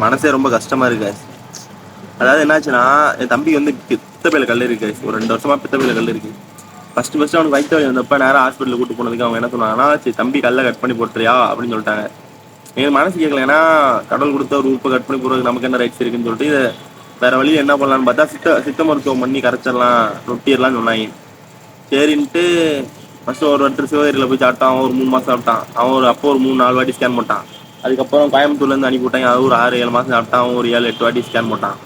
மனசே ரொம்ப கஷ்டமா இருக்கு. அதாவது என்னாச்சுன்னா, என் தம்பிக்கு வந்து பித்தப்பையில கல் இருக்கு. ஒரு 2 வருஷமா பித்தப்பையில கல் இருக்கு. ஃபர்ஸ்ட் அவனுக்கு வயிற்று வலி வந்தப்ப நேரம் ஹாஸ்பிட்டல் கூட்டு போனதுக்கு அவங்க என்ன சொன்னாங்கன்னா, சரி தம்பி கல்லை கட் பண்ணி போட்டுறியா அப்படின்னு சொல்லிட்டாங்க. எங்க மனசு கேட்கல. ஏன்னா கடவுள் கொடுத்த ஒரு உறுப்பை கட் பண்ணி போடுறதுக்கு நமக்கு என்ன ரைட்ஸ் இருக்குன்னு சொல்லிட்டு வேற வழியில் என்ன பண்ணலான்னு பார்த்தா சித்த மருத்துவம் பண்ணி கரைச்சிடலாம், ரொட்டிடலாம்னு சொன்னாங்க. சரின்ட்டு ஃபர்ஸ்ட் ஒரு வாட்டி சிவகரியில் போய் சாப்பிட்டான். அவன் ஒரு 3 மாசம் சாப்பிட்டான். அவன் அப்போ ஒரு 3-4 வாட்டி ஸ்கேன் போட்டான். அதுக்கப்புறம் கோயம்புத்தூர்லேருந்து அனுப்பி விட்டாங்க. அது ஒரு 6-7 மாசம் சாப்பிட்டான். அவன் ஒரு 7-8 வாட்டி ஸ்கேன் போட்டான்.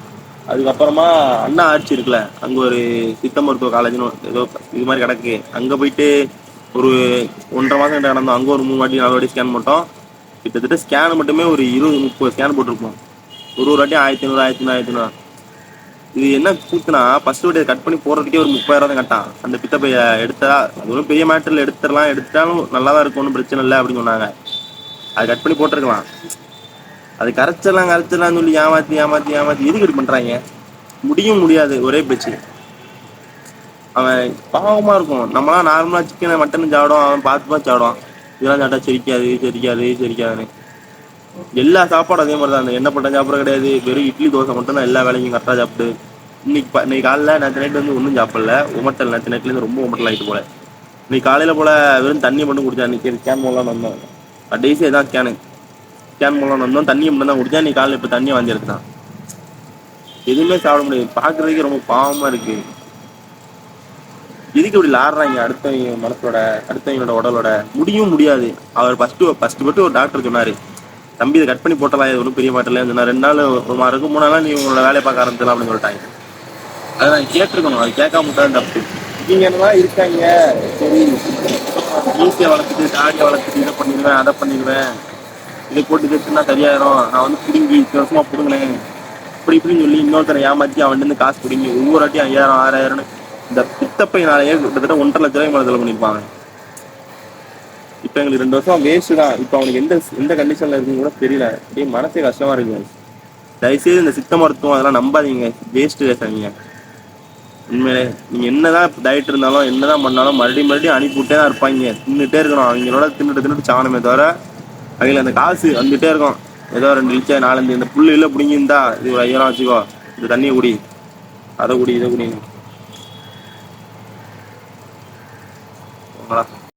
அதுக்கப்புறமா அண்ணா ஆட்சி இருக்குல்ல, அங்க ஒரு சித்த மருத்துவ காலேஜ்னு ஏதோ இது மாதிரி கிடக்கு. அங்க போயிட்டு ஒரு 1.5 மாசம் கிட்ட நடந்தோம். அங்க ஒரு 3 வாட்டி 4 வாட்டி ஸ்கேன் போட்டோம். கிட்டத்தட்ட ஸ்கேன் மட்டுமே ஒரு 20-30 ஸ்கேன் போட்டிருப்போம். ஒரு வாட்டி 1500 இது என்ன கூத்துனா, ஃபர்ஸ்ட் வாட்டி கட் பண்ணி போடுறதுக்கே ஒரு 30,000 தான் கட்டான். அந்த பித்தப்பைய எடுத்தா அது ஒரு பெரிய மேட்டர்ல எடுத்தாலும் நல்லா தான் இருக்கும், ஒன்றும் பிரச்சனை இல்லை அப்படின்னு சொன்னாங்க. அது கட் பண்ணி போட்டிருக்கலாம். அது கரைச்சிடலாம் சொல்லி ஏமாத்தி எதுக்கு இப்படி பண்றாங்க? முடியாது. ஒரே பேச்சு. அவன் பாவமா இருக்கும். நம்மளாம் நார்மலா சிக்கனை மட்டன் சாப்பிடும், அவன் பார்த்து சாப்பிடுவான். இதெல்லாம் சாப்பிட்டா செரிக்காதுன்னு. எல்லா சாப்பாடும் அதே மாதிரி தான். எண்ணெய் பட்டம் சாப்பிட கிடையாது. வெறும் இட்லி தோசை மட்டும் தான் எல்லா வேலையும் கரெக்டாக சாப்பிட்டு. இன்னைக்கு காலைல நேற்று நைட்டு வந்து ஒன்றும் சாப்பிடல. உமட்டல் நேற்று நைட்லேருந்து ரொம்ப உமட்டல் ஆகிட்டு போல. இன்னைக்கு காலையில போல வெறும் தண்ணி மட்டும் குடிச்சா. இன்னைக்கு ஸ்கேன் மூலம் வந்தோம். கடைசியாக தான் ஸ்கேன் மூலம் வந்தோம். தண்ணியை மட்டும் தான் குடிச்சா. இன்னைக்கு காலையில் இப்போ தண்ணி வாங்கி எடுத்தான். எதுவுமே சாப்பிட முடியாது. பார்க்கறதுக்கே ரொம்ப பாவமா இருக்கு. எதுக்கு இப்படி லாடுறாங்க அடுத்தவங்களோட உடலோட? முடியாது. அவர் ஃபர்ஸ்ட் ஒரு டாக்டர் சொன்னாரு, தம்பி இதை கட் பண்ணி போட்டலாம், இது ஒன்றும் பெரிய மாட்டல. 2 நாள் ஒரு மாதம் 3 நாள் நீ உங்களோட வேலையை பார்க்க ஆரம்பிச்சலாம் அப்படின்னு சொல்லிட்டாங்க. அதை நான் கேட்டிருக்கணும். அது கேட்காம விட்டாது தப்பு. நீங்க என்னதான் இருக்காங்க, சரி ஈஸியை வளர்த்துட்டு தாடியை வளர்த்துட்டு இதை பண்ணிடுவேன் அதை பண்ணிடுவேன், இதை போட்டு இதுன்னா சரியாயிரும், நான் வந்து பிடுங்கி வருஷமா பிடுங்கினேன் இப்படின்னு சொல்லி இன்னொருத்தரை ஏமாற்றி அவன் வந்து காசு பிடிங்கி ஒவ்வொரு வாட்டியும் 5000-6000 இந்த பித்தப்பையினாலேயே கிட்டத்தட்ட 1.5 லட்ச ரூபாய் செலவு பண்ணிருப்பாங்க. இப்ப எங்களுக்கு 2 வருஷம் வேஸ்ட் தான். இப்ப அவனுக்கு எந்த கண்டிஷன்ல இருக்குன்னு கூட தெரியல. அப்படியே மனசே கஷ்டமா இருக்கு. தயவுசெய்து இந்த சித்த மருத்துவம் அதெல்லாம் நம்பாதீங்க. வேஸ்ட் பேசாதீங்க. உண்மையிலே நீங்க என்னதான் டயட் இருந்தாலும் என்னதான் பண்ணாலும் மறுபடியும் அனுப்பிவிட்டே தான் இருப்பாங்க. தின்னுட்டே இருக்கணும். அவங்களோட தின்னுட்டு சாணமே தவிர அவங்கள அந்த காசு வந்துட்டே இருக்கும். ஏதோ 2 இழிச்சா 4 இந்த புல்லு இல்லை பிடிங்கிருந்தா இது ஒரு 5000 வச்சுக்கோ, இந்த தண்ணியை குடி, அதை குடி, இதை குடி.